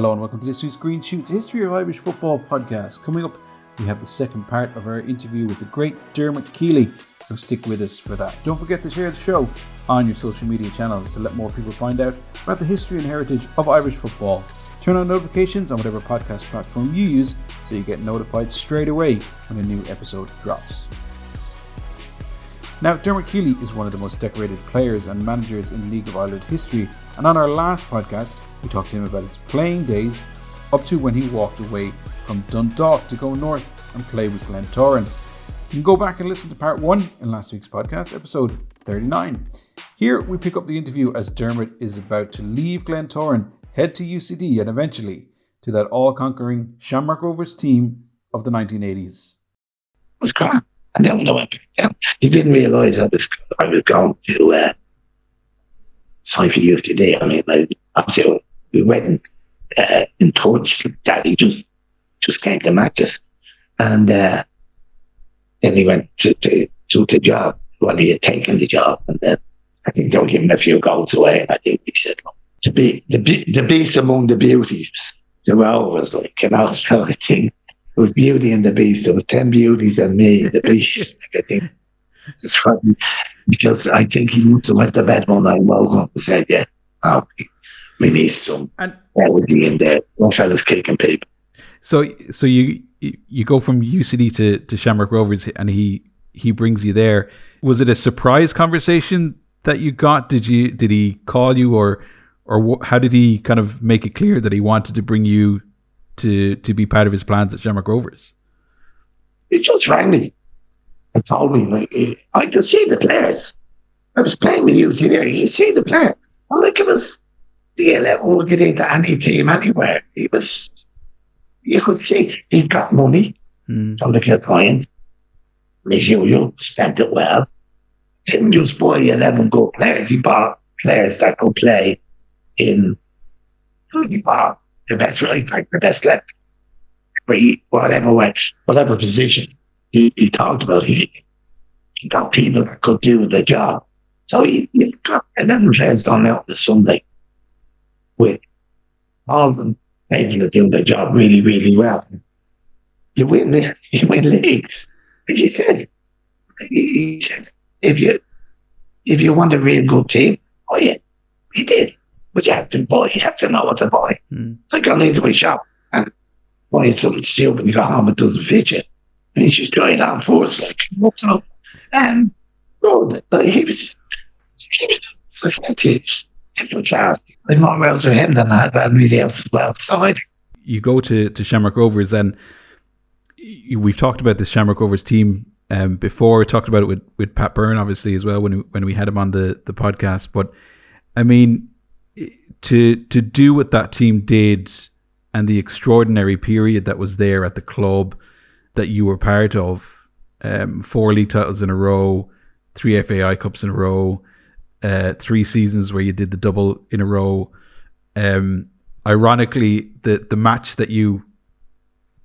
Hello and welcome to this week's Green Shoots History of Irish Football podcast. Coming up, we have the second part of our interview with the great Dermot Keely, so stick with us for that. Don't forget to share the show on your social media channels to let more people find out about the history and heritage of Irish football. Turn on notifications on whatever podcast platform you use so you get notified straight away when a new episode drops. Now, Dermot Keely is one of the most decorated players and managers in League of Ireland history, and on our last podcast, we talked to him about his playing days up to when he walked away from Dundalk to go north and play with Glentoran. You can go back and listen to part 1 in last week's podcast, episode 39. Here we pick up the interview as Dermot is about to leave Glentoran, head to UCD and eventually to that all-conquering Shamrock Rovers team of the 1980s. It was grand. And then when I went back down, he didn't realise I was going to sign for UCD. I mean, obviously we went in touch that he just came to matches. And then he went to the job. Well, he had taken the job. And then I think they were giving a few goals away. And I think he said, look, to be the beast among the beauties, the Rovers, like, you know, so I think it was Beauty and the Beast. There was 10 beauties and me, the beast. I think it's funny because I think he must have went to bed one night and woke up and said, yeah, we need some quality in there. Some fellas kicking people. So you go from UCD to Shamrock Rovers and he brings you there. Was it a surprise conversation that you got? Did he call you or how did he kind of make it clear that he wanted to bring you to be part of his plans at Shamrock Rovers? He just rang me and told me, like, I could see the players. I was playing with UCD there. You see the player. Well, like, it was the 11 would get into any team anywhere. You could see he got money from the clients. As usual, spent it well. Didn't just buy 11 good players. He bought players that could play in. He bought the best right back, the best left, whatever position he talked about. He got people that could do the job. So he got 11 players going out on Sunday with all of them able to do their job really, really well. You win leagues. Like he said, if you want a real good team, oh yeah, he did. But you have to know what to buy. It's like going into a shop and buying something stupid, you go home, it doesn't fit you. And he's just trying on first, like, what's up? And he was different class. I'm more well to him than I had anybody else as well. So you go to Shamrock Rovers, and we've talked about this Shamrock Rovers team before. We talked about it with Pat Byrne, obviously, as well, when we had him on the podcast. But I mean, to do what that team did and the extraordinary period that was there at the club that you were part of, 4 league titles in a row, 3 FAI Cups in a row, 3 seasons where you did the double in a row. Ironically, the match that you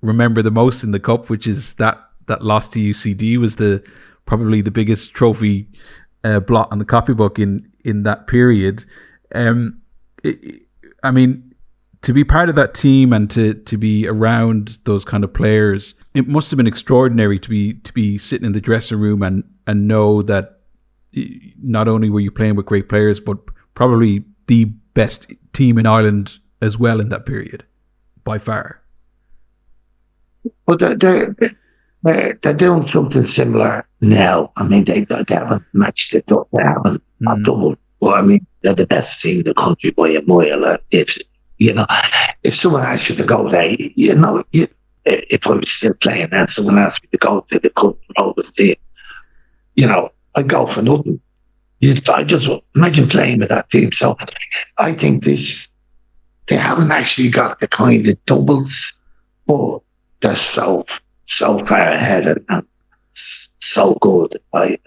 remember the most in the cup, which is that loss to UCD, was probably the biggest trophy blot on the copybook in that period. I mean, to be part of that team and to be around those kind of players, it must have been extraordinary to be sitting in the dressing room and know that not only were you playing with great players, but probably the best team in Ireland as well in that period, by far. But they're doing something similar now. I mean, they haven't matched it up. They haven't doubled. Well, I mean, they're the best team in the country by a mile. If someone asked you to go there, if I was still playing and someone asked me to go to the cup Rovers team, I'd go for nothing. I just imagine playing with that team. So I think they haven't actually got the kind of doubles, but they're so far ahead and so good. I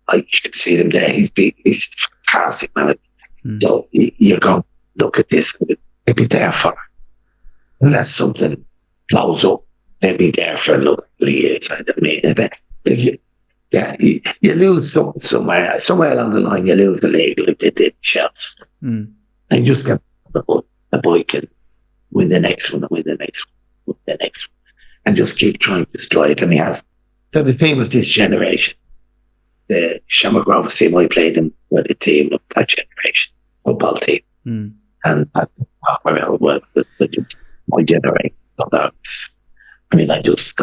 can see them there. He's fantastic, man. So you're going, look at this, they'll be there for, unless something blows up, they'll be there for a couple of years. I mean, you lose somewhere along the line, you lose the league like they did Chelsea. And you just get the bike and win the next one, and win the next one, win the next one, and just keep trying to strive. And he has. So the theme of this generation, the Shamrock Rovers team I played in, were the team of that generation, football team. And I talk around with my generation. So that's, I mean, I just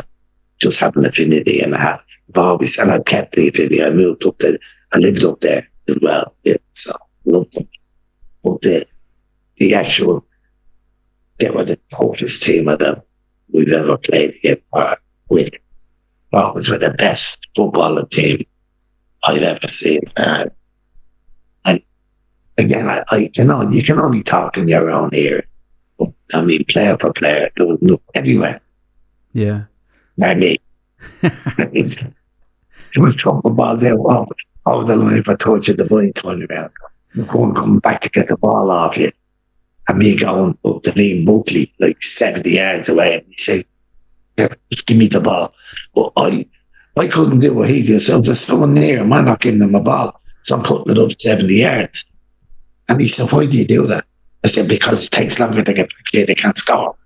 have an affinity, and I've kept the affinity. I lived up there as well. Yeah, so loved them. But the actual, they were the toughest team of them we've ever played with. Rovers were the best footballing team I've ever seen. And again, you can only talk in your own ear. But, I mean, player for player, there was no anywhere. Yeah. I mean, it was trouble balls out over the line for touch of the boys turning around. Going coming back to get the ball off you. And me going up to Liam Buckley, like 70 yards away, and he said, "Yeah, just give me the ball." But I couldn't do what he did, so there's someone near him, I'm not giving him a ball. So I'm putting it up 70 yards. And he said, "Why do you do that?" I said, "Because it takes longer to get back here, they can't score."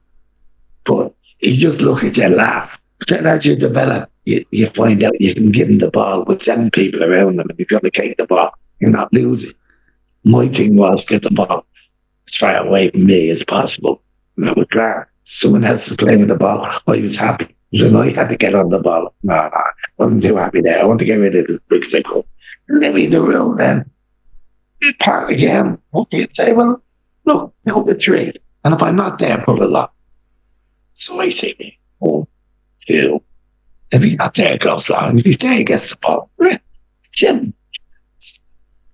But he just look at you and laugh. But then as you develop, you find out you can give him the ball with 7 people around him, and he's going to take the ball. You're not losing. My thing was get the ball as far away from me as possible. And I was glad. Someone else is playing with the ball. I was happy. So I had to get on the ball. No, I wasn't too happy there. I want to get rid of the bricks I could. And then we in the room then. You part again. Okay, you'd say, well, look, count the 3. And if I'm not there, pull a lock. So I say, 1, 2. If he's not there, it goes long. If he's there, he gets the ball. Right. Jim.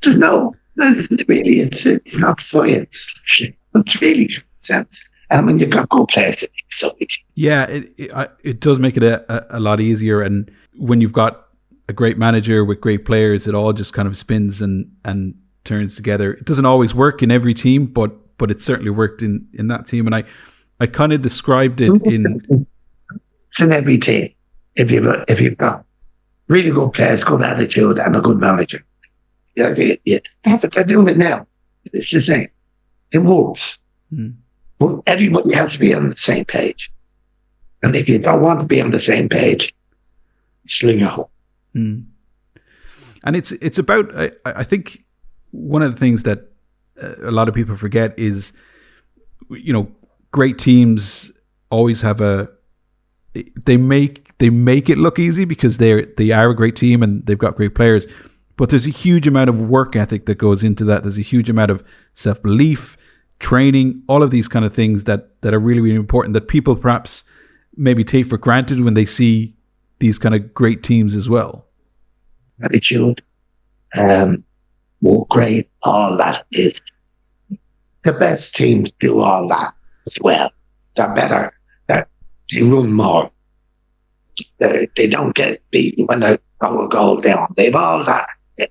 It's not science. It's really sense. And when you've got good players, it makes so easy. Yeah, it does make it a lot easier. And when you've got a great manager with great players, it all just kind of spins and turns together. It doesn't always work in every team, but it certainly worked in that team. And I kind of described it in every team. If you've got really good players, good attitude, and a good manager. Yeah, they're doing it now. It's the same. It works. But everybody has to be on the same page. And if you don't want to be on the same page, sling a hole. And it's about, I think one of the things that a lot of people forget is, great teams always have they make it look easy because they are a great team and they've got great players. But there's a huge amount of work ethic that goes into that. There's a huge amount of self-belief, training, all of these kind of things that are really, really important that people perhaps maybe take for granted when they see these kind of great teams as well. Attitude, work rate, all that is. The best teams do all that as well. They're better. They run more. They don't get beaten when they throw a goal down. They've all that.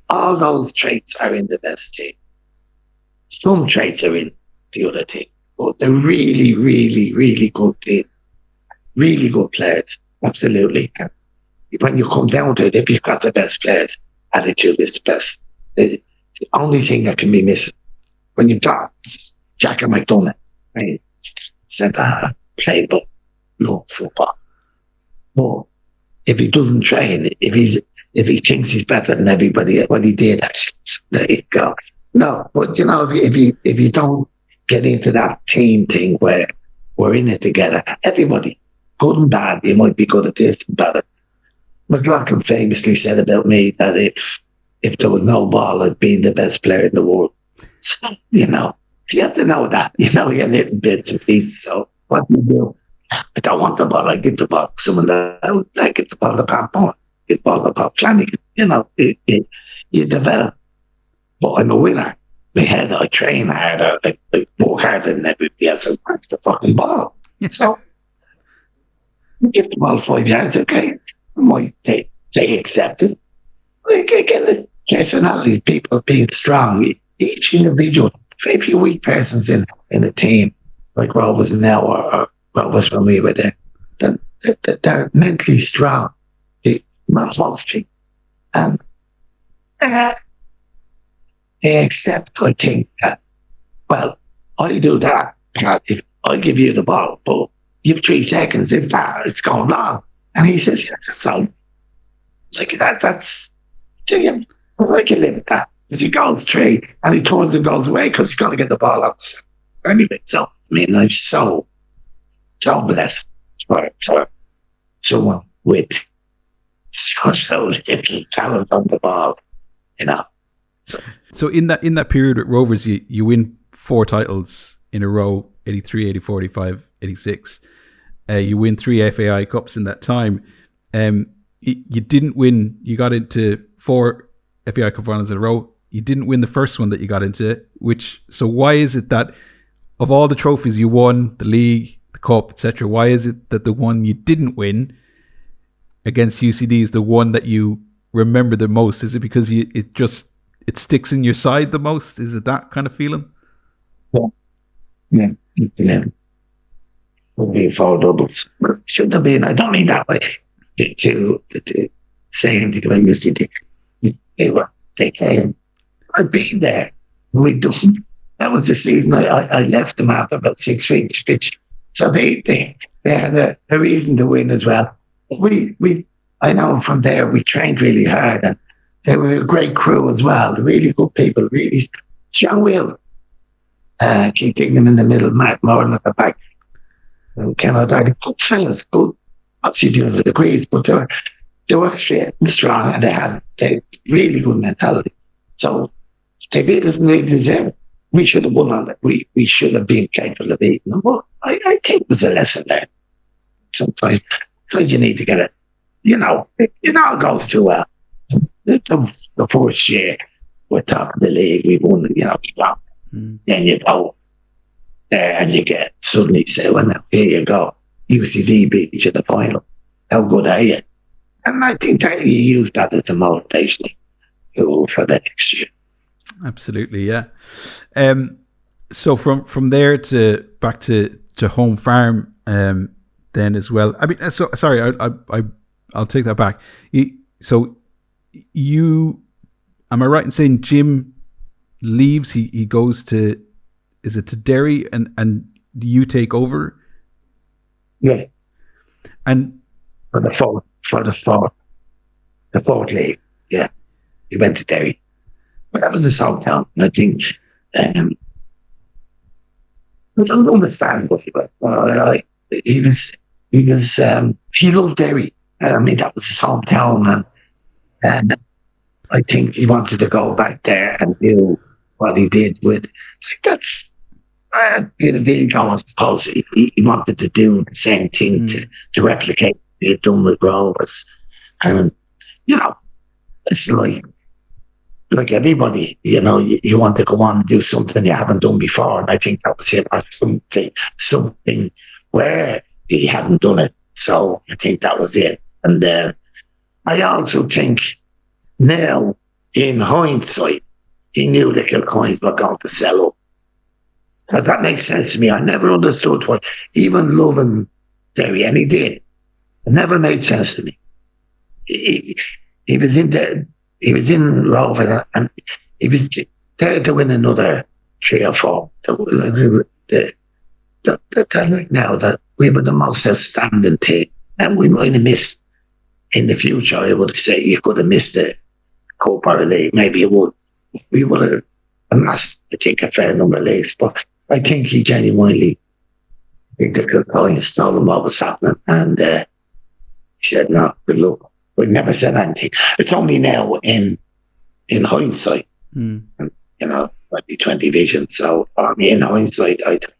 All those traits are in the best team. Some traits are in the other team, but they're really, really, really good teams. Really good players, absolutely. And when you come down to it, if you've got the best players, attitude is the best. It's the only thing that can be missing. When you've got Jack and McDonough, right? Centre play, but love football. But if he doesn't train, if he thinks he's better than everybody, what he did, actually, there you go. No, but if you don't get into that team thing where we're in it together, everybody, good and bad, you might be good at this and bad at. McLoughlin famously said about me that if there was no ball, I'd be the best player in the world. So, you have to know that, your little bits and pieces. So what do you do? I don't want the ball. I give the ball to someone else. I give the ball to Pat Moore. Give the ball to Bob Flanagan. You develop. But I'm a winner. My head, I train harder. I work harder than everybody else. I want the fucking ball. So, give the ball 5 yards, okay? They accept it. Again, the personality, people being strong. Each individual, if you weak persons in a team, like Rovers now or Rovers when we were there, then they're mentally strong. Most people. And they accept, I think, that, well, I do that. If I'll give you the ball, but you have 3 seconds. If that, it's going long. And he says, yeah, that's all. Like that, that's, damn, I can live with that. Because he goes 3 and he turns and goes away because he's got to get the ball out. Anyway, so, I mean, I'm so blessed for someone with so little talent on the ball, you know. So in that period with Rovers, you win 4 titles in a row, 83, 84, 85, 86. You win 3 FAI Cups in that time. You didn't win. You got into 4 FAI Cup finals in a row. You didn't win the first one that you got into. So why is it that of all the trophies you won, the league, the cup, etc., why is it that the one you didn't win against UCD is the one that you remember the most? Is it because it sticks in your side the most? Is it that kind of feeling? Yeah. Would be 4 doubles. Shouldn't have been. I don't mean that way to say anything about UCD. They came. I've been there. We done. That was the season I left them after about 6 weeks. So they had a reason to win as well. I know from there we trained really hard, and they were a great crew as well. Really good people, really strong will. Keeping them in the middle, Matt Moran at the back. And Canada, good fellas, good. Obviously doing the degrees, but they were fit and strong, and they had really good mentality. So they beat us and they deserve it. We should have won on it. We should have been capable of beating them. But I think it was a lesson there. Sometimes you need to get it. You know, it all goes too well. The first year we're top of the league, we won, you know, then you go there and you get suddenly say, well, now, here you go. UCD beat you in the final. How good are you? And I think that you use that as a motivation for the next year. Absolutely, yeah. So from there to back to home farm, then as well. I mean, so sorry, I'll take that back. So you, am I right in saying Jim leaves? He goes to, is it to Derry, and you take over? Yeah. And for the fourth league, yeah, he went to Derry. But that was his hometown. I think I don't understand what he was. He loved Derry. I mean, that was his hometown, and I think he wanted to go back there and do what he did with. That's really going to suppose he wanted to do the same thing to replicate what he had done with Rovers, and you know, it's like everybody, you know, you want to go on and do something you haven't done before, and I think that was it, or something where he hadn't done it. So I think that was it. And I also think now, in hindsight, he knew the Kilcoynes were going to sell up. Because that makes sense to me. I never understood why, even loving Derry, and he did. It never made sense to me. He was in Rover, and he was there to win another 3 or 4. They're like now that we were the most outstanding team, and we might have missed in the future. I would say you could have missed the Cup or the league. Maybe you would. We would have amassed, I think, a fair number of leagues, but I think he genuinely think the Kilcoynes told him what was happening, and he said, "No, good luck." We never said anything. It's only now in hindsight, you know, 2020 vision. So in hindsight, I think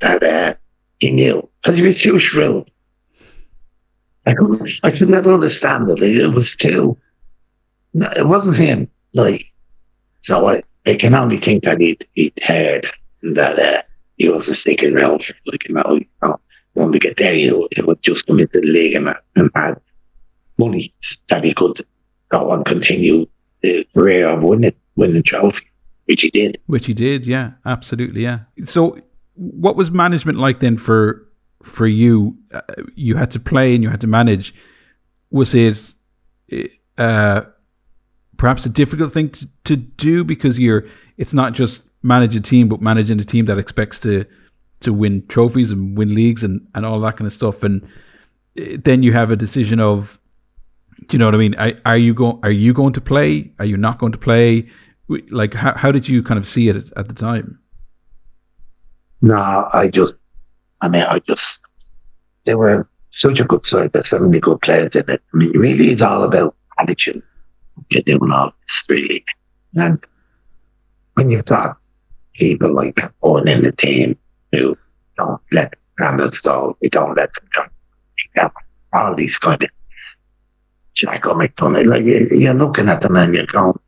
that he knew, because he was too shrewd. I could never understand it. It was too. No, it wasn't him. Like, so I can only think that he'd heard that he wasn't sticking around for, like, you know, when we get there, he would just come into the league and had money that he could go and continue the career of winning trophy, which he did. Yeah, absolutely, yeah. So what was management like then for you? You had to play and you had to manage. Was it perhaps a difficult thing to do, because it's not just manage a team, but managing a team that expects to to win trophies and win leagues and all that kind of stuff. And then you have a decision of, do you know what I mean? Are you going to play? Are you not going to play? Like, how did you kind of see it at the time? No, they were such a good side. There's so many good players in it. I mean, really, it's all about managing. You're doing all this really. And when you've got people like that going in the team who don't let standards go, you don't let them go, all these kind of Jacko McDonough, like you're looking at them and you're going,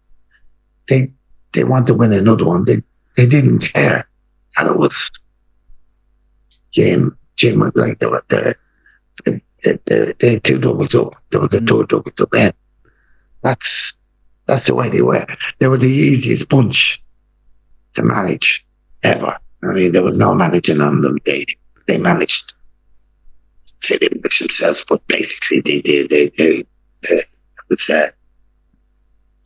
they want to win another one. They didn't care. And it was Jim was like they were two doubles up. There was a two doubles up then. That's the way they were. They were the easiest bunch to manage ever. I mean, there was no managing on them. They managed. Say they managed themselves, but basically they it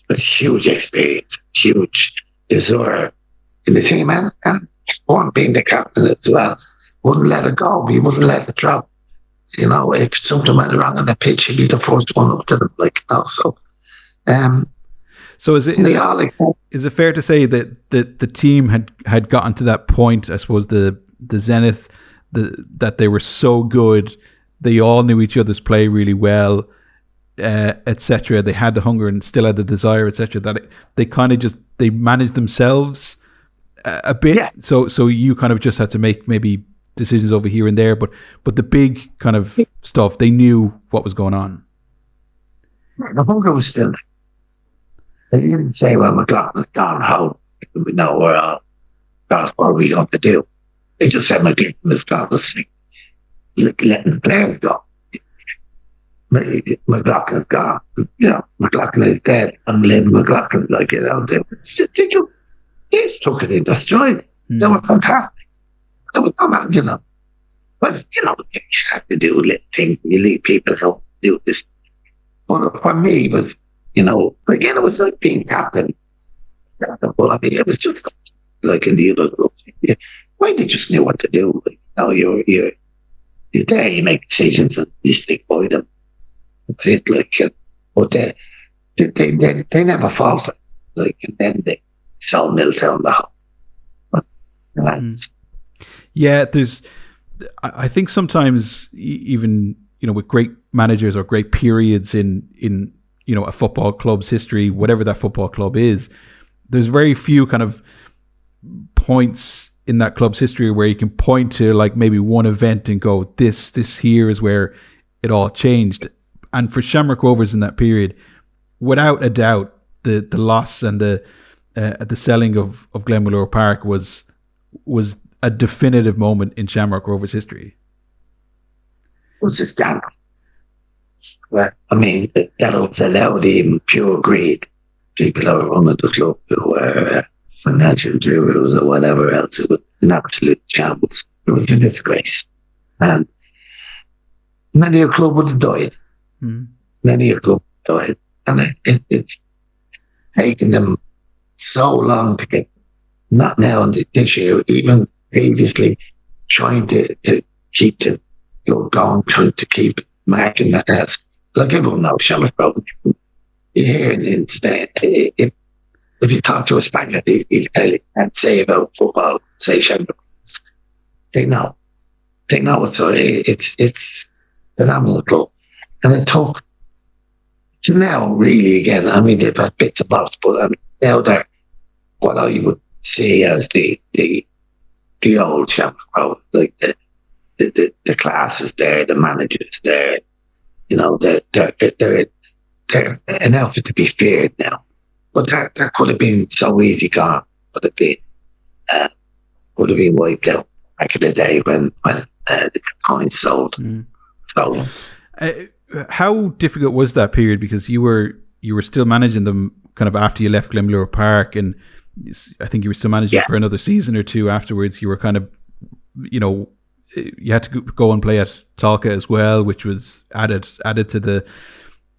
was huge experience, huge desire in the team, and one being the captain as well. Wouldn't let it go. He wouldn't let it drop. You know, if something went wrong on the pitch, he'd be the first one up to them. Like, you know, so is it fair to say that the team had gotten to that point? I suppose the zenith, that they were so good, they all knew each other's play really well, etc. They had the hunger and still had the desire, etc. That they kind of just they managed themselves a bit. Yeah. So you kind of just had to make maybe decisions over here and there, but the big kind of stuff, they knew what was going on. The hunger was still. They didn't say, "Well, McLaughlin's gone home. We know that's what we got to do." They just said, "McLaughlin's gone to sleep. Letting the players go. McLaughlin's gone. You know, McLaughlin is dead. I'm letting McLaughlin, like, you know, they just took it in their stride. They were fantastic. There was no man, you know. But, you know, you have to do little things and you leave people to do this. But for me, it was, you know, again, it was like being captain. But I mean, it was just like in the other group. Why they just knew what to do. Like, you know, you're there, you make decisions and you stick by them. That's it, like, but they never faltered. Like, and then they saw Milltown the whole. Yeah, I think sometimes even, you know, with great managers or great periods in you know, a football club's history, whatever that football club is, there's very few kind of points in that club's history where you can point to like maybe one event and go, this here is where it all changed. And for Shamrock Rovers in that period, without a doubt, the loss and the selling of Glenmalure Park was a definitive moment in Shamrock Rovers history. It was a scandal. I mean, that was allowed even pure greed. People who were running the club who were financial gurus or whatever else. It was an absolute shambles. It was a disgrace. And many a club would have died. Many a club died. And it's taken them so long to get, not now this year, even previously, trying to keep the club going, trying to keep marking that as, like everyone knows, Shamrock Rovers. You hear in Spain, if you talk to a Spaniard, he'll tell you and say about football, say Shamrock Rovers. They know it's phenomenal club. And it took to now really again, I mean, they've had bits and bobs, but I mean, now they're what I would see as the old Shamrock Rovers, like the class is there, the manager is there, you know, they're an outfit to be feared now. But that could have been so easy gone. Could have been wiped out back in the day when the coins sold. So, how difficult was that period? Because you were still managing them kind of after you left Glenmalure Park, and I think you were still managing for another season or two afterwards. You were kind of, you know, you had to go and play at Talca as well, which was added to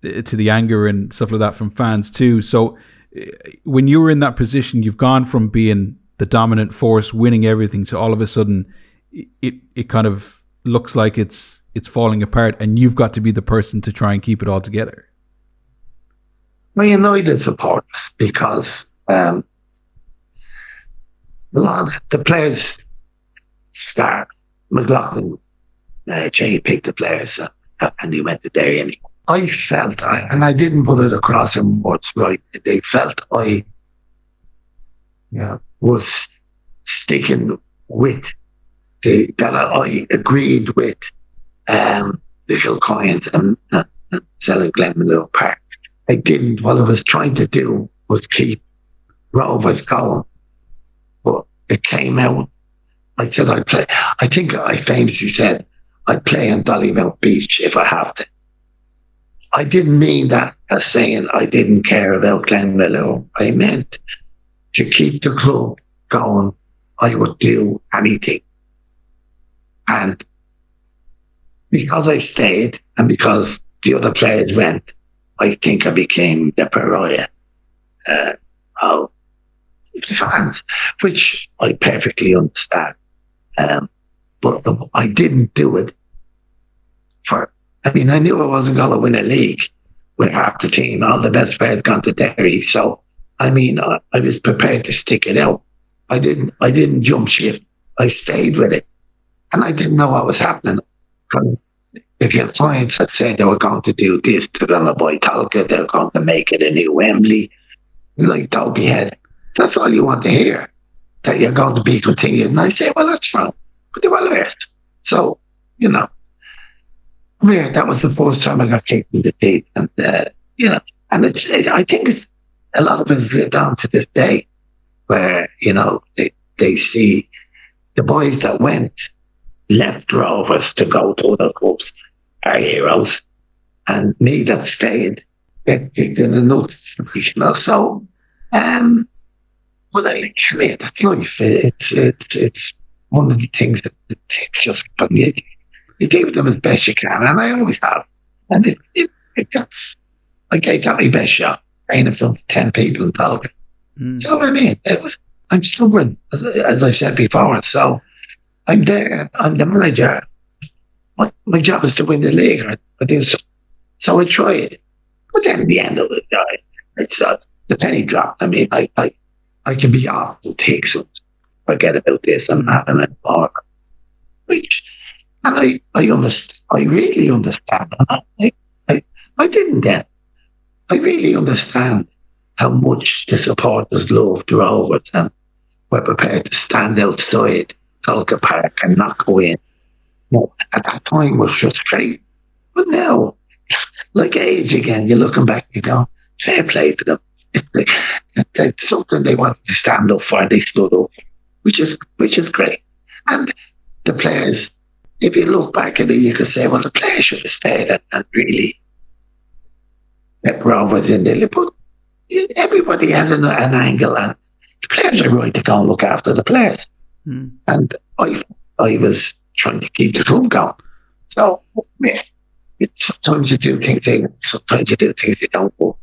the anger and stuff like that from fans too. So when you were in that position, you've gone from being the dominant force, winning everything, to all of a sudden it kind of looks like it's falling apart, and you've got to be the person to try and keep it all together. My United supporters, because a lot of the players start. McLoughlin, Jay picked the players, and he went to Derry. And I felt, and I didn't put it across in words, right? They felt I was sticking with that I agreed with the Kilcoyans and selling Glenmalure Park. I didn't. What I was trying to do was keep Rovers going, but it came out. I said I'd play. I think I famously said I'd play on Dollymount Beach if I have to. I didn't mean that as saying I didn't care about Glenmalure. I meant to keep the club going. I would do anything. And because I stayed and because the other players went, I think I became the pariah of the fans, which I perfectly understand. But I didn't do it I knew I wasn't going to win a league with half the team, all the best players gone to Derry. So, I was prepared to stick it out. I didn't jump ship. I stayed with it. And I didn't know what was happening because the clients had said they were going to do this, they're going to buy Talca, they're going to make it a new Wembley, like Dolby Head. That's all you want to hear, that you're going to be continued. And I say, well, that's fine. But they were less. So, that was the first time I got kicked in the teeth. And, and I think a lot of us live down to this day where, they see the boys that left Rovers to go to other clubs are heroes. And me that stayed get kicked in the nuts, So, but that's life. It's one of the things that it's just you do them as best you can, and I always have. And I gave that my best shot, playing in front of 10 people in Dundalk. Do you know what I mean? I'm stubborn, as I said before. So I'm there. I'm the manager. My job is to win the league. I do so I tried. But then at the end of it, it's the penny dropped. I can be off and take something. Forget about this. I'm having it more. And I understand. I really understand. I didn't then. I really understand how much the supporters loved the Rovers and were prepared to stand outside Talca Park and not go in. At that time was frustrating. But now, like age again, you're looking back, you go, fair play to them. It's something they wanted to stand up for, and they stood up, which is great. And the players, if you look back at it, you could say, well, the players should have stayed and really let Rovers in there. But everybody has an angle, and the players are right to go and look after the players. And I was trying to keep the club going. So, sometimes you do things, sometimes you do things you don't do,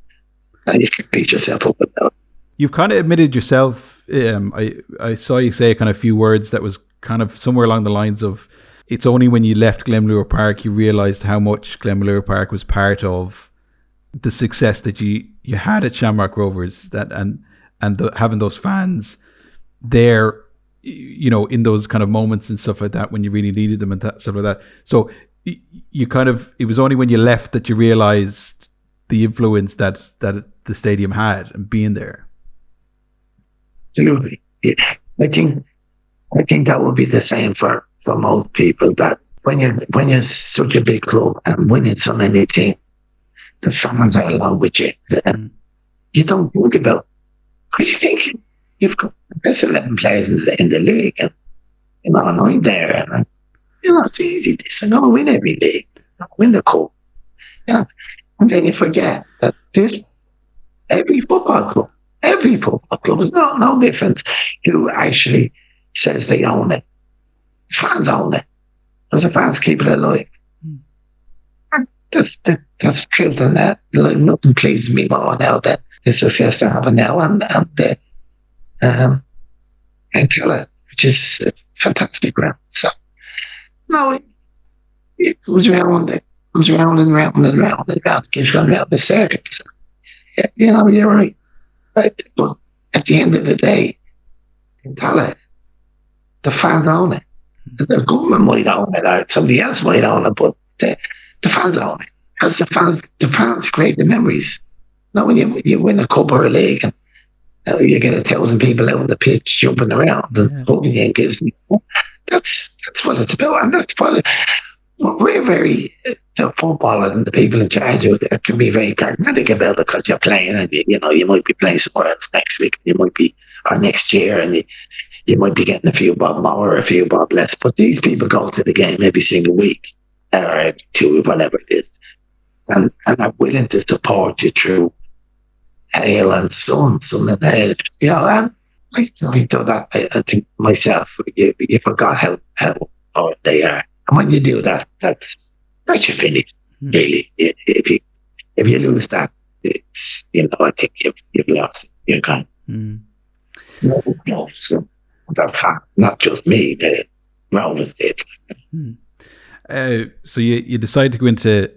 and you can beat yourself up with that. You've kind of admitted yourself, I saw you say kind of a few words that was kind of somewhere along the lines of, it's only when you left Glenmalure Park you realised how much Glenmalure Park was part of the success that you had at Shamrock Rovers, that and having those fans there, in those kind of moments and stuff like that when you really needed them and that stuff like that. So you kind of, it was only when you left that you realised the influence that the stadium had and being there. Absolutely. I think that would be the same for most people, that when you're such a big club and winning so many things, the fans are along with you. You don't think about, because you think you've got the best 11 players in the league, and and I'm there, and it's easy. I'm going to win every league, win the cup. And then you forget that every football club is no difference who actually says they own it. The fans own it, because the fans keep it alive. And that's the truth in that. Nothing pleases me more now than the success they're having now, and Killer, which is a fantastic ground. So No, it goes round, it comes round and round and round and round. It keeps going round the circuits. You're right. But at the end of the day, in Tala, the fans own it. The government might own it, or somebody else might own it, but the fans own it. Because the fans create the memories. When you win a cup or a league, and you get 1,000 people out on the pitch jumping around and hugging you and kissing you. That's what it's about, and that's what we're very, the footballer and the people in charge of it can be very pragmatic about it, because you're playing, and you might be playing somewhere else next week, you might be, or next year, and you might be getting a few bob more or a few bob less. But these people go to the game every single week, or two, whatever it is, and are willing to support you through hail and sun and hail. And I do that. I think myself, you forgot how hard they are. And when you do that, that's your finish, really. If you lose that, it's, I think you've lost. You're gone. So that's hard. Not just me, the Rovers did. So you decided to go into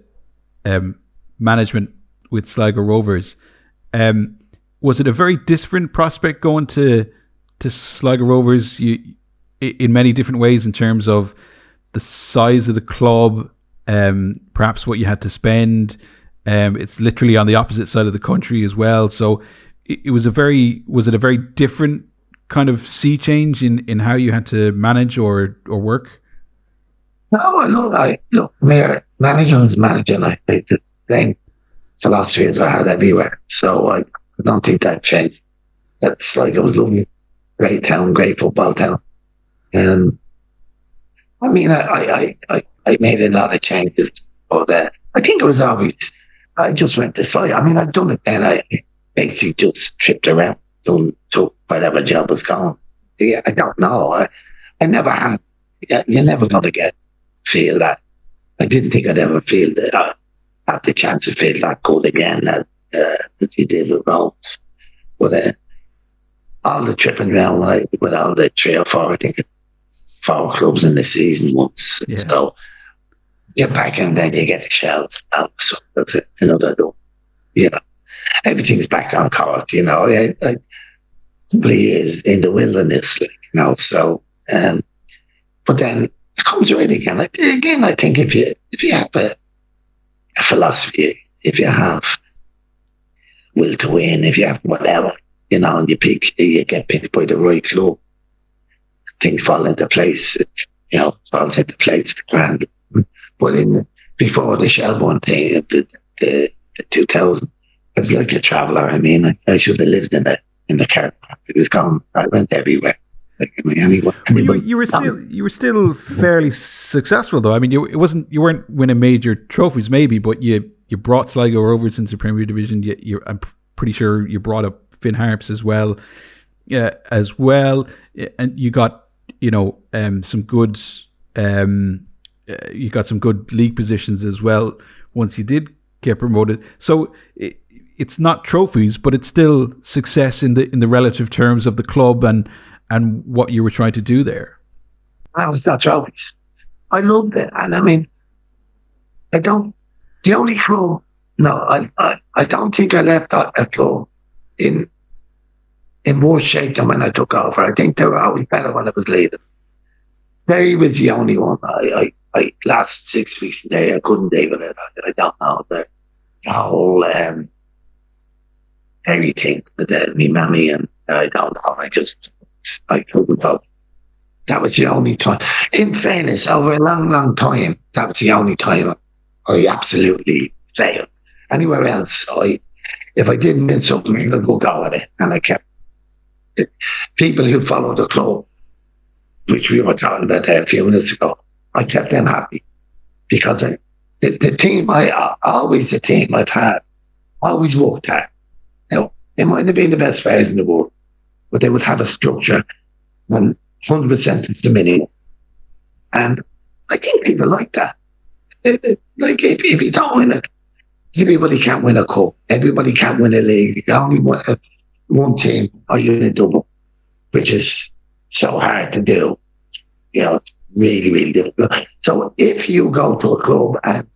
management with Sligo Rovers. Was it a very different prospect going to Sligo Rovers in many different ways, in terms of the size of the club, perhaps what you had to spend? It's literally on the opposite side of the country as well. So was it a very different kind of sea change in how you had to manage or work? No, look, manager was managing. I think the same philosophy I had everywhere. So I don't think that changed. It's like, it was lovely, great town, great football town. I mean, I made a lot of changes, but I think it was always, I just went to site. I mean, I've done it then. I basically just tripped around, took whatever job was gone. Yeah, I don't know. I never had, you're never going to feel that. I didn't think I'd ever feel that. Have the chance to feel that good again that you did with Rhodes. But all the tripping around with all the 3 or 4, I think 4 clubs in the season once. Yeah. So you're back, and then you get the shells. So that's it. Another door. Everything's back on course. I is in the wilderness, So, but then it comes right again. I think if you have a philosophy, if you have will to win, if you have whatever, and you get picked by the right club, things fall into place. Falls into place. Grand. But before the Shelbourne thing, the 2000, I was like a traveller. I mean, I should have lived in the car. It was gone. I went everywhere. You were still fairly successful, though. I mean, you weren't winning major trophies, maybe, but you brought Sligo Rovers into the Premier Division. I'm pretty sure you brought up Finn Harps as well, and you got some good you got some good league positions as well once you did get promoted. So it's not trophies, but it's still success in the relative terms of the club and what you were trying to do there. That was not trophies. I loved it. And I mean, the only club, I don't think I left a club in worse shape than when I took over. I think they were always better when I was leaving. Derry was the only one. I last 6 weeks there, I couldn't even, I don't know, the whole everything with me mammy, and I don't know, I couldn't talk. That was the only time. In fairness, over a long, long time, that was the only time I absolutely failed. Anywhere else, if I didn't win something, I'd go with it. And I kept it. People who follow the club, which we were talking about there a few minutes ago, I kept them happy. Because the team I've had, always worked hard. Now, they might have been the best players in the world, but they would have a structure and 100% is the minimum. And I think people like that. Like, if you don't win it, everybody can't win a cup. Everybody can't win a league. You can only win one team or you're in a double, which is so hard to do. really, really difficult. So if you go to a club and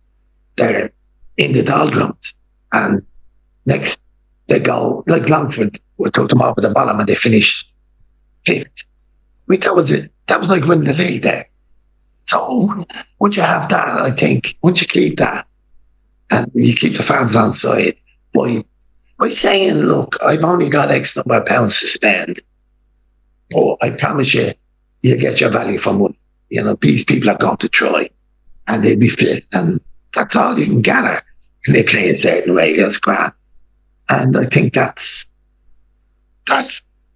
they're in the doldrums and next they go, like Longford, we took them off at the bottom and they finished fifth. That was it. That was like winning the league there. So once you have that, I think, once you keep that and you keep the fans on side by saying, look, I've only got X number of pounds to spend, but I promise you, you'll get your value for money. You know, these people are going to try and they'll be fit, and that's all you can gather. And they play a certain way, that's grand. And I think that's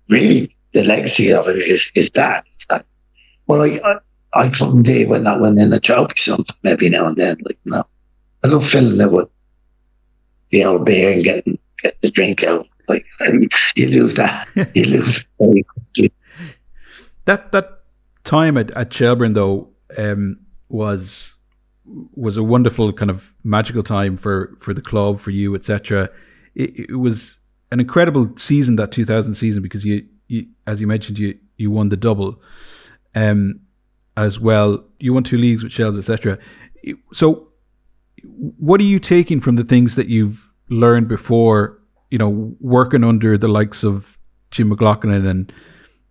really the legacy of it is that. It's that, well, I couldn't deal with not winning a trophy sometime every now and then. Like, no, I love filling it with the old beer and getting the drink out. Like, you lose that. You lose very quickly. That time at Shelburne, though, was a wonderful kind of magical time for the club, for you, etc. It was an incredible season, that 2000 season, because you as you mentioned, you won the double as well. You won 2 leagues with Shells, etc. So what are you taking from the things that you've learned before, you know, working under the likes of Jim McLoughlin and,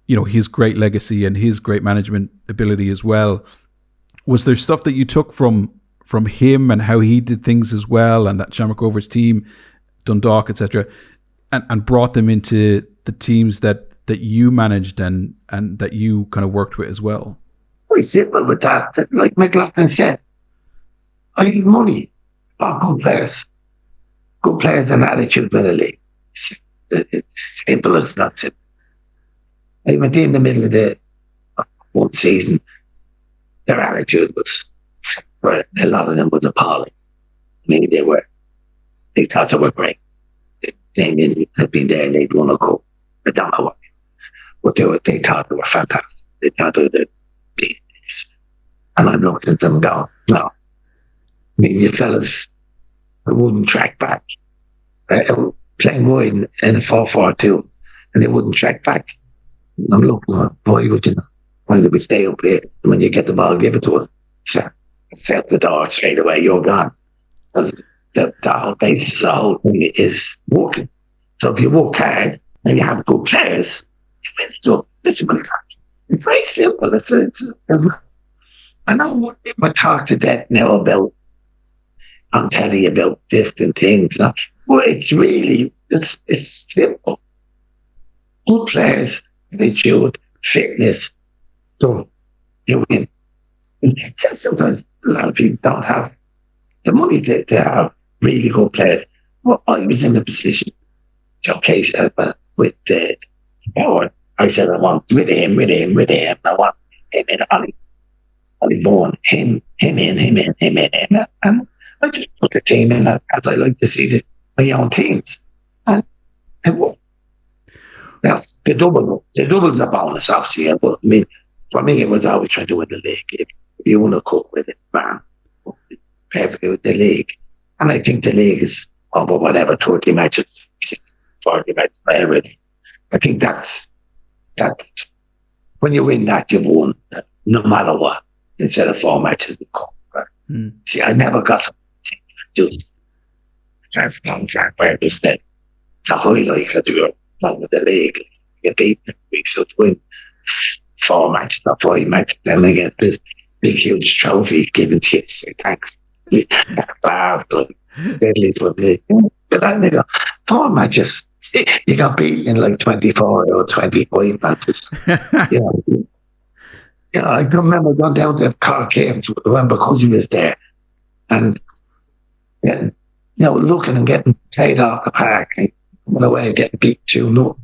you know, his great legacy and his great management ability as well? Was there stuff that you took from him and how he did things as well, and that Shamrock Rovers team, Dundalk, etc., and brought them into the teams that you managed and that you kind of worked with as well? Very simple with that. Like McLoughlin said, I need money for good players. Good players and attitude in the league. It's simple as that. Simple. I went in the middle of the one season. Their attitude was, for a lot of them, was appalling. I mean, they thought they were great. They had been there and they'd won a cup. I don't know what. But they thought they were fantastic. They thought they were the beasts. And I'm looking at them going, no. I mean, you fellas wouldn't track back. Playing wide in a 4-4-2, and they wouldn't track back. I'm looking at, why would you not? Why would we stay up here? And when you get the ball, give it to us. So it's out the door straight away, you're gone. Because the whole basis of the whole thing is working. So if you work hard and you have good players, you win the job. It's very simple. I know we talk to death now about on telly about different things. But it's really, it's simple. Good players, attitude, fitness, so you win. Sometimes a lot of people don't have the money to have really good players. Well, I was in a position, okay, with Howard. I said, I want with him. I want him in Ollie Bourne, him in. And I just put the team in as I like to see my own teams. And it worked. Now, the double's a bonus, obviously. But I mean, for me, it was always trying to win the league. If you want to cope with it, man, perfectly with the league. And I think the league is over whatever, 30 matches, 40 matches, whatever it is. I think that's when you win that, you've won, no matter what, instead of 4 matches. See, I never got just where it's the highlight that you're playing with the league. You beat the week, so to win 4 matches or 5 matches, then they get this big, huge trophy given to you. So thanks. That's class, deadly for me. But then they go, 4 matches. You got beat in like 24 or 25 matches. I can remember going down to Cork Games when Because was there, and looking and getting played off the park and coming away and getting beat 2-0.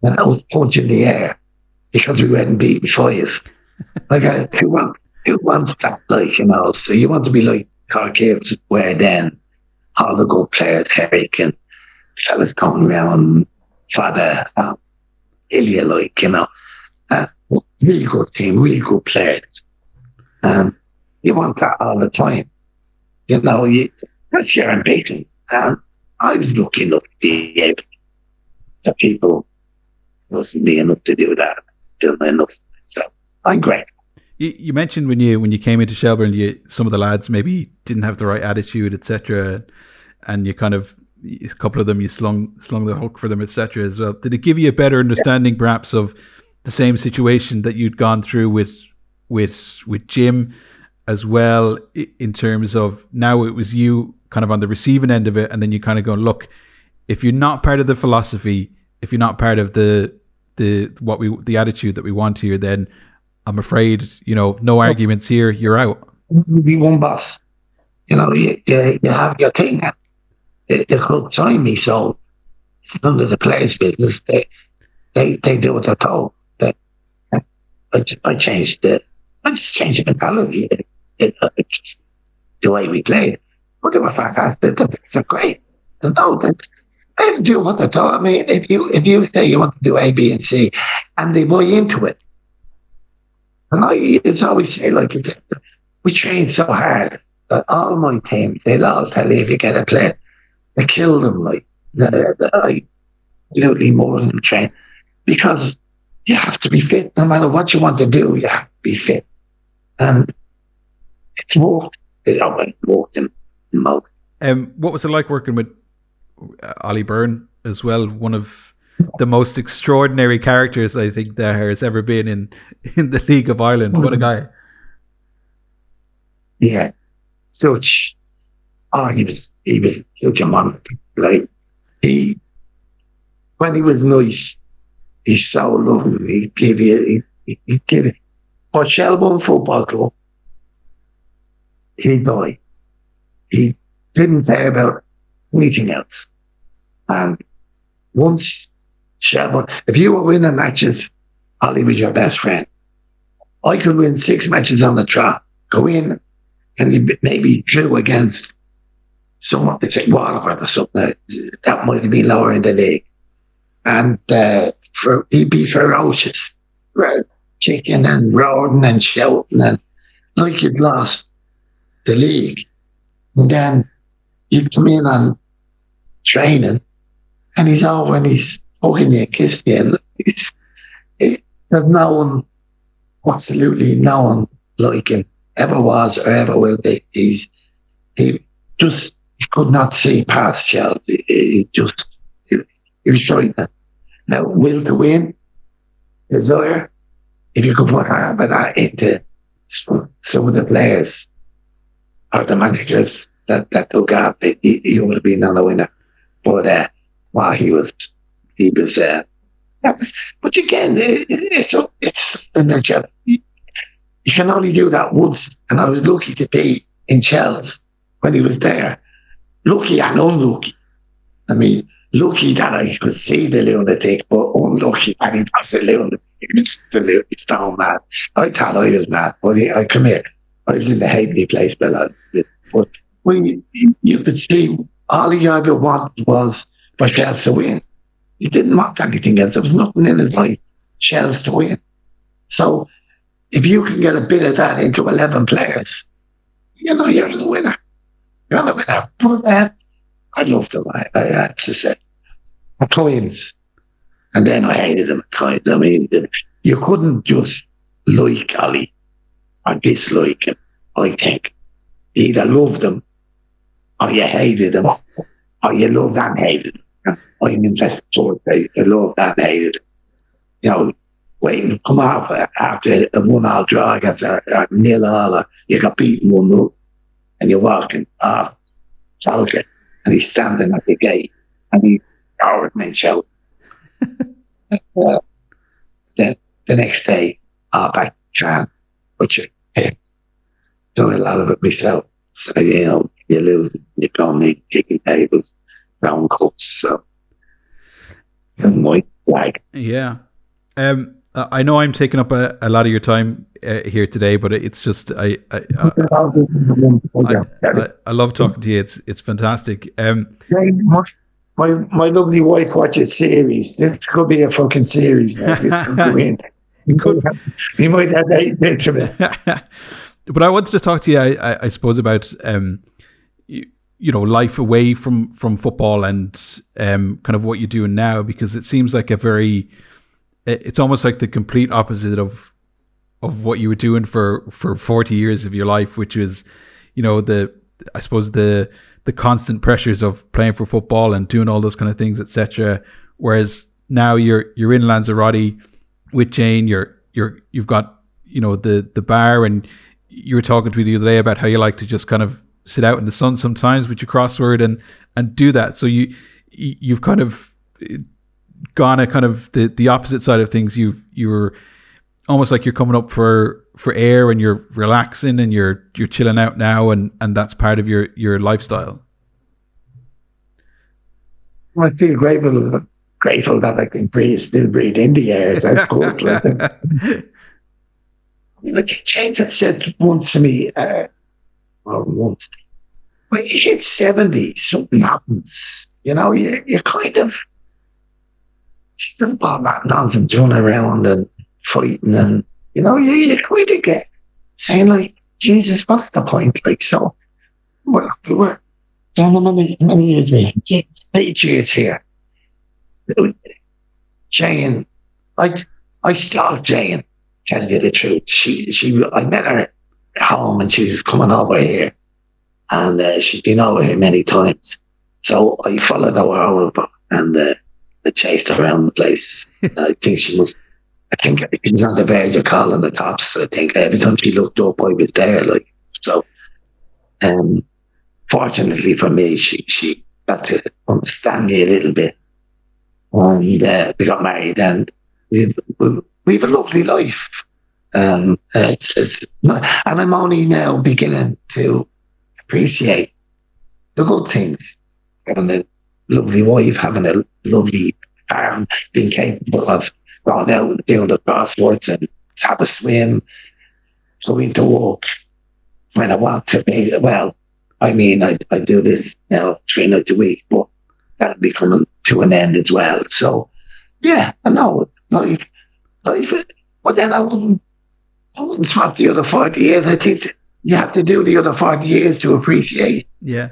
And I was punching the air because we hadn't beaten 5. Like, who wants that? Like, so you want to be like Cork Games, where then all the good players, Herrick and fellas coming around, Father, Ilya, really good team, really good players. And you want that all the time. That's your ambition. And I was lucky enough to be able to people wasn't being enough to do that, doing enough. So I'm grateful. You mentioned when you came into Shelburne, some of the lads maybe didn't have the right attitude, etc., and you kind of a couple of them you slung the hook for them, etc. as well. Did it give you a better understanding, perhaps, of the same situation that you'd gone through with Jim as well, in terms of now it was you kind of on the receiving end of it, and then you kind of go, look, if you're not part of the philosophy, if you're not part of the attitude that we want here, then I'm afraid, no arguments here. You're out. You be one boss. You have your thing. The club signed me, so it's none of the players' business. They do what they're told. I just changed the mentality. Just the way we played. But they were fantastic. The players are great. They have to do what they're told. I mean, if you say you want to do A, B, and C, and they buy into it. And it's always say, like, we train so hard that all my teams, they'll all tell you if you get a player, they kill them, like, I absolutely more than train. Because you have to be fit. No matter what you want to do, you have to be fit. And it's worked. It worked in most. What was it like working with Ollie Byrne as well? One of the most extraordinary characters I think there has ever been in the League of Ireland. What a guy. Yeah. He was such a man. Like, when he was nice, he's so lovely. He gave it. But Shelburne Football Club, he'd buy. He didn't care about anything else. And once Shelburne, if you were winning matches, Ollie was your best friend. I could win 6 matches on the trot, go in, and he maybe drew against someone, let's say Waterford or something, that might have been lower in the league. And he'd be ferocious, kicking and roaring and shouting, and like you'd lost the league. And then you'd come in on training, and he's over and he's hugging you, kissing you, and there's no one, absolutely no one like him, ever was or ever will be. He could not see past Chelsea. He was trying to, now, will to win, desire, if you could put half of that into some of the players or the managers that took up, he would have been on the winner. But but again, it's something that you can only do that once. And I was lucky to be in Chelsea when he was there. Lucky and unlucky. I mean, lucky that I could see the lunatic, but unlucky that he was a lunatic. He was absolutely stone mad. I thought I was mad, but I come here. I was in the Halfpenny place, but when you could see all he ever wanted was for Chelsea to win. He didn't want anything else. There was nothing in his life. Chelsea to win. So if you can get a bit of that into 11 players, you're the winner. You're the winner. But I loved him. I had to say, at times, and then I hated him at times. I mean, you couldn't just like Ollie or dislike him. I think you either loved him or you hated him, or you loved and hated him. I'm invested towards it. I loved and hated him. Waiting to come off after a 1-1 draw against a 0-0, or you got beaten 1-0, and you're walking off Falcon, and he's standing at the gate, and he powered me and shouting. Then the next day, I can't, but you're doing a lot of it myself. So, you lose, you're going to kicking tables, round cups, so. And my flag. Yeah. I know I'm taking up a lot of your time here today, but it's just I love talking to you. It's fantastic. My lovely wife watches series. This could be a fucking series now. This could go in. We might have 8 minutes of it. But I wanted to talk to you, I suppose, about life away from football and kind of what you're doing now, because it seems like it's almost like the complete opposite of what you were doing for 40 years of your life, which was, I suppose the constant pressures of playing for football and doing all those kind of things, etc. Whereas now you're in Lanzarote with Jane, you've got, the bar, and you were talking to me the other day about how you like to just kind of sit out in the sun sometimes with your crossword and do that. So you've kind of gone a kind of the opposite side of things. You're almost like you're coming up for air, and you're relaxing, and you're chilling out now, and that's part of your lifestyle. I feel grateful that I can still breathe in the air. That's good. Jane had said once to me, once, when you hit 70, something happens. You kind of, she's not all that nonsense running around and fighting, and you kind of get saying like, Jesus, what's the point? Like, so we're many years we 8 years here. Jane, like, I stalked Jane, tell you the truth. I met her at home, and she was coming over here, and she'd been over here many times. So I followed her over, and I chased her around the place. I think she was on the verge of calling the cops. I think every time she looked up, I was there. Like, so, fortunately for me, she got to understand me a little bit, and we got married, and we've a lovely life. It's not, and I'm only now beginning to appreciate the good things. Having a lovely wife, having a lovely farm, being capable of going out and doing the crosswords and have a swim, going to work when I want to be. Well, I mean, I do this now 3 nights a week, but that'll be coming to an end as well. So, yeah, I know life, but then I wouldn't swap the other 40 years. I think you have to do the other 40 years to appreciate the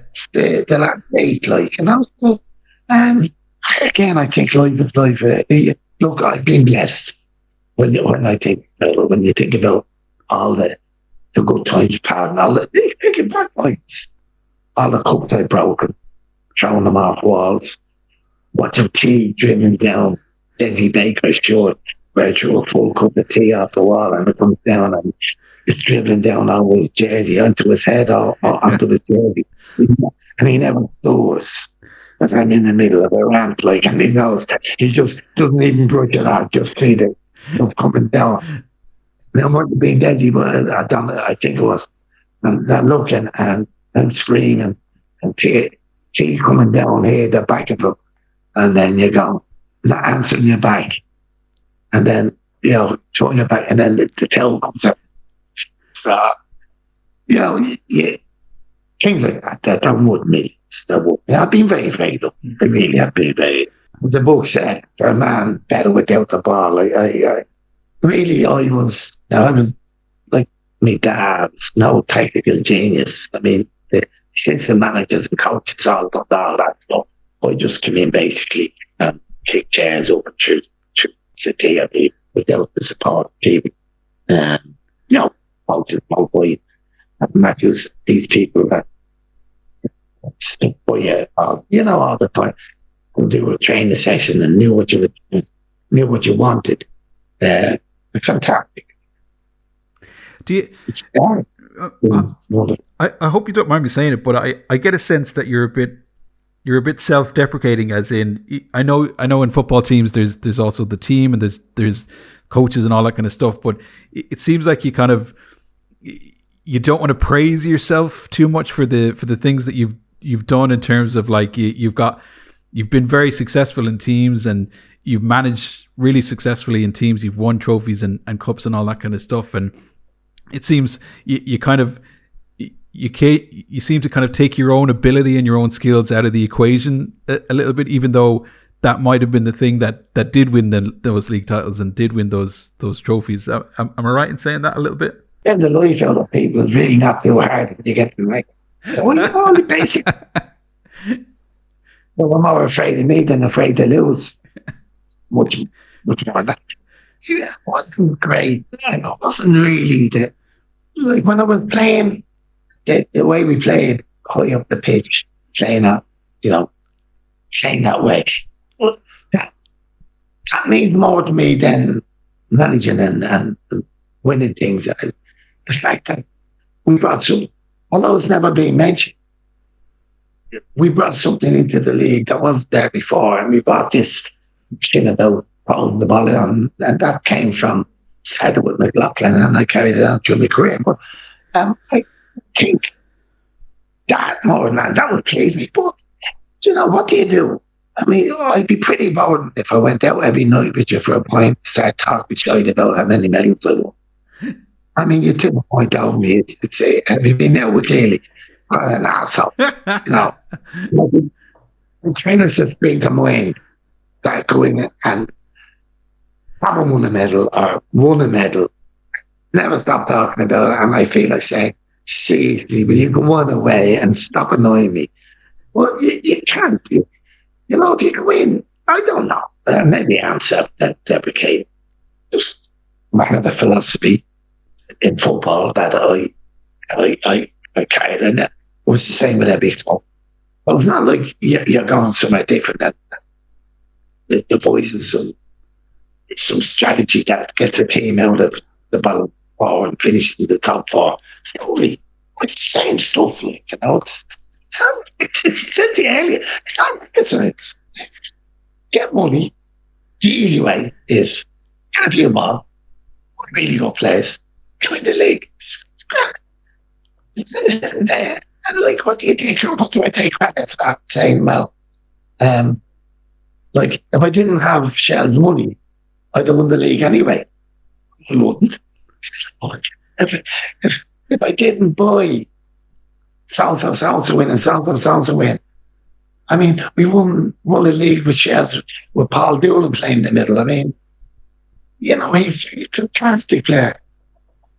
last 8, like, So, again, I think life is life. Look, I've been blessed when you think about all the good times, pardon, all the big bad points, all the cups I've broken, throwing them off walls, watching tea dribbling down Desi Baker's shirt, where I threw a full cup of tea off the wall, and it comes down and it's dribbling down on his jersey, onto his head, or onto his jersey. And he never does. But I'm in the middle of a rant, like, and he knows that he just doesn't even brush it out, just see the stuff coming down. Now, might have been Desi, but I think it was. And they're looking and screaming, and tea coming down here, the back of him. And then you go, not answering you back. And then, throwing you back, and then the tail comes up. So, things like that would me. I've been very, very lucky. I really have been very. As the book said, for a man, better without the ball. I was like, my dad was no technical genius. I mean, since the managers and coaches all done all that stuff, I just came in basically and kick chairs over through the TV without the support of people. Coaches, Boy, Matthews, these people that stick by you, all the time. Who do a training session and knew what you wanted. Fantastic. Do you? I hope you don't mind me saying it, but I get a sense that you're a bit self-deprecating, as in, I know in football teams there's also the team, and there's coaches and all that kind of stuff, but it seems like you don't want to praise yourself too much for the things that you've done, in terms of like you've been very successful in teams, and you've managed really successfully in teams. You've won trophies and cups and all that kind of stuff, and it seems you seem to kind of take your own ability and your own skills out of the equation a little bit, even though that might have been the thing that did win those league titles and did win those trophies. Am I right in saying that a little bit? Then the life out of people is really not too hard when you get them right. So only basic. Well, I'm more afraid of me than afraid to lose. Much more than that. It wasn't great. It wasn't really like when I was playing the way we played high up the pitch, playing that, you know, playing that way. Well, that means more to me than managing and winning things. The fact that we brought some, although it's never been mentioned, we brought something into the league that wasn't there before, and we brought this thing about holding the ball on, and that came from, started with McLoughlin, and I carried it on through my career. But I think that more than that would please me. But you know, what do you do? I mean, I'd be pretty bored if I went out every night with you for a pint, start talking shit about how many medals I won. I mean, you took a point over me. It's have you been out with Keely? What an arsehole. You know, the trainers just bring to mind that go in and haven't won a medal or won a medal, never stop talking about it, and I feel like saying, seriously, will you go one away and stop annoying me? Well, you can't. You know, if you go in, I don't know. Maybe I'm self-deprecating. Just matter the philosophy in football that I carried, and it was the same with every club. Well, it's not like you're going somewhere different than devising some strategy that gets a team out of the bottom four and finishes in the top four. Slowly, it's the same stuff, like, you know. It's said to you earlier, it's not rocket science. Get money. The easy way is get a few ball, really good players, join the league. It's great. It's there. And like, what do you think? What do I take credit for that? Saying, well, like, if I didn't have Shell's money, I'd have won the league anyway. I wouldn't. If I didn't buy so win and so win. I mean, we won a league with Shells with Paul Doolan playing in the middle. I mean, you know, he's a fantastic player.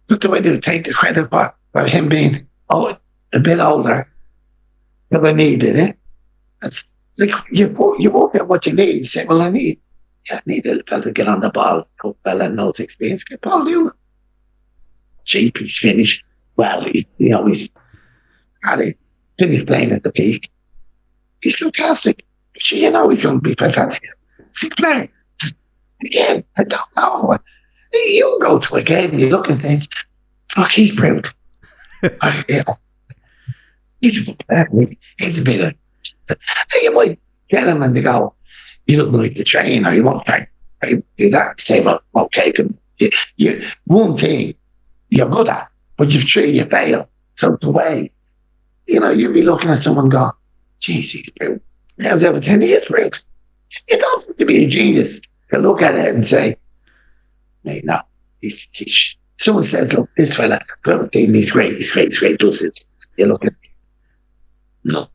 But the way to take the credit for him being a bit older than I needed it. It's like you won't get what you need. You say, well, I need a fella to get on the ball, a fella knows experience. Get Paul Doolan. Cheap, he's finished. Well, he's had it finished playing at the peak. He's fantastic. You know he's going to be fantastic. He's playing. Again, I don't know. You go to a game and you look and say, fuck, he's brilliant. He's a good player. He's a bit of... You might get him and they go, you look like the train, or you won't do that. Say, well, okay, you one thing you're good at, but you've three you fail. So the way, you know, you'd be looking at someone going, geez, he's brilliant. How's everything? He is brilliant. You don't have to be a genius to look at it and say, hey, no, he's someone says, look, this fella, he's great, does it. You look at him. No.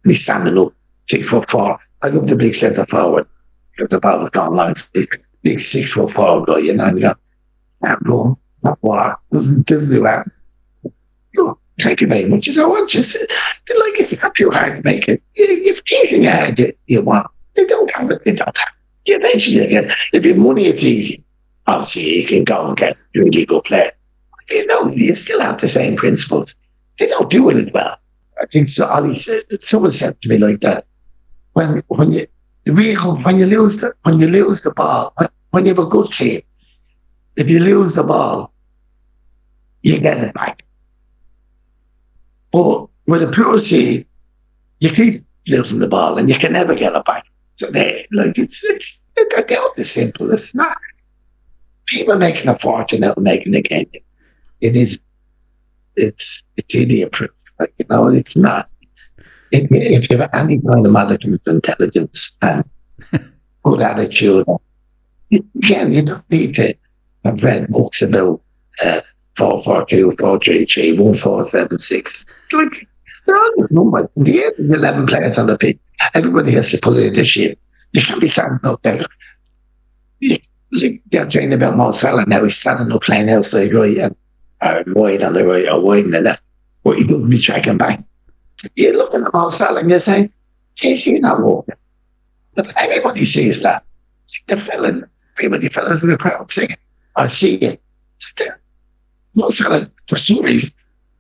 He's standing up, 6'4". I love the big centre forward. The ball was gone long, big 6'4" guy, you know, and you go, can't run, not walk, doesn't do that. Look, thank you very much. You know what? Like, it's not too hard to make it. If anything hard you want, they don't have it. You eventually get, if you have money, it's easy. Obviously, you can go and get a really good player. If you know, you still have the same principles. They don't do it as well. I think so. Ollie said, someone said to me like that. When you lose the ball, when you have a good team, if you lose the ball, you get it back. But with a poor team, you keep losing the ball and you can never get it back. So they're simple. It's not. People making a fortune out of making a game. It's idiot proof. Like, you know, it's not. If you have any kind of management intelligence and good attitude, again, you don't need to have read books about 4-4-2, 4-3-3, 1-4-7-6. Like, they're all good numbers. In the end, there's 11 players on the pitch. Everybody has to put in their shit. You can't be standing up there. They're saying about Mo Salah now. He's standing up playing outside right and wide on the right or wide on the left, but he doesn't be tracking back. You're looking at Mo Salah and you're saying, geez, he's not walking. But everybody sees that. The fella, everybody fellas in the crowd singing. I see it. Sit there. Most of it, for some reason,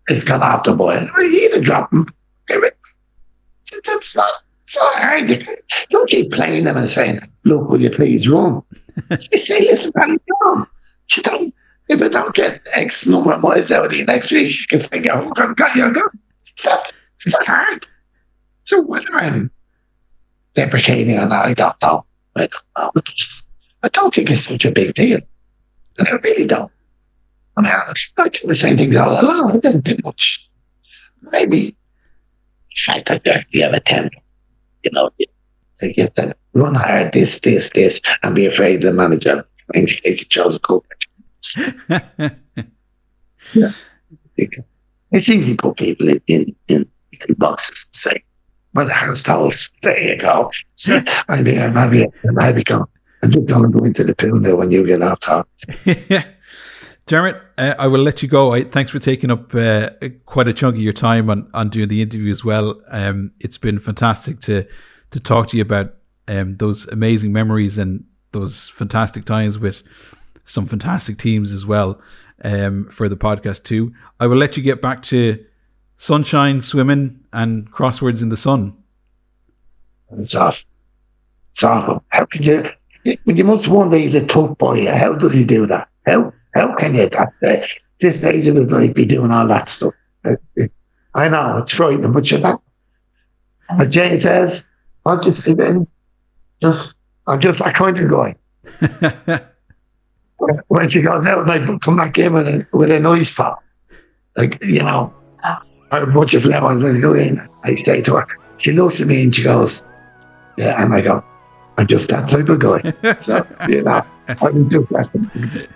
it's gone off the boil. You either drop them. It's not hard. Don't keep playing them and saying, look, will you please run? You say, listen, man, run. You don't, if I don't get X number of miles out of you next week, you can say, oh, go. It's not hard. So whether I'm deprecating or not, I don't know. I don't think it's such a big deal. And I really don't. I mean, I do the same things all along. I didn't do much. Maybe the fact that you have a temper, you know, you have to run hard, this, and be afraid of the manager in case he chose a culprit. Yeah. It's easy to put people in boxes and say, well, the house towels, there you go. I might be gone. I'm just going to go into the pool now when you get off top. Dermot, I will let you go. Thanks for taking up quite a chunk of your time on doing the interview as well. It's been fantastic to talk to you about those amazing memories and those fantastic times with some fantastic teams as well for the podcast too. I will let you get back to sunshine, swimming and crosswords in the sun. It's off. It's awful. How could you... You must wonder he's a tough boy. How does he do that? How can you at this stage of his life be doing all that stuff? I know it's frightening, but you're not. But Jane says, "I'll just leave it. I'm just that kind of guy." When she goes out, and I come back in with a nice pop, like you know, a bunch of flowers. When I go in, I say to her, she looks at me and she goes, "Yeah," and I go, I'm just that type of guy. So, you know, I was just that.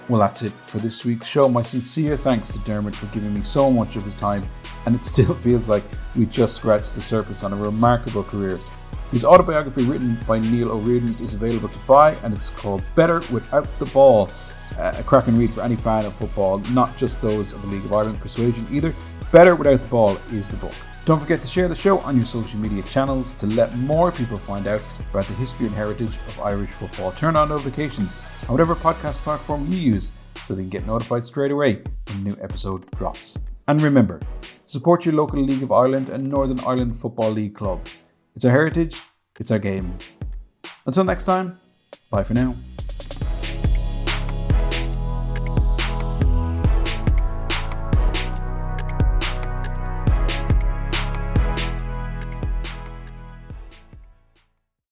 Well, that's it for this week's show. My sincere thanks to Dermot for giving me so much of his time, and it still feels like we just scratched the surface on a remarkable career. His autobiography, written by Neil O'Riordan, is available to buy, and it's called Better Without the Ball. A cracking read for any fan of football, not just those of the League of Ireland persuasion either. Better Without the Ball is the book. Don't forget to share the show on your social media channels to let more people find out about the history and heritage of Irish football. Turn on notifications on whatever podcast platform you use so they can get notified straight away when a new episode drops. And remember, support your local League of Ireland and Northern Ireland Football League club. It's our heritage, it's our game. Until next time, bye for now.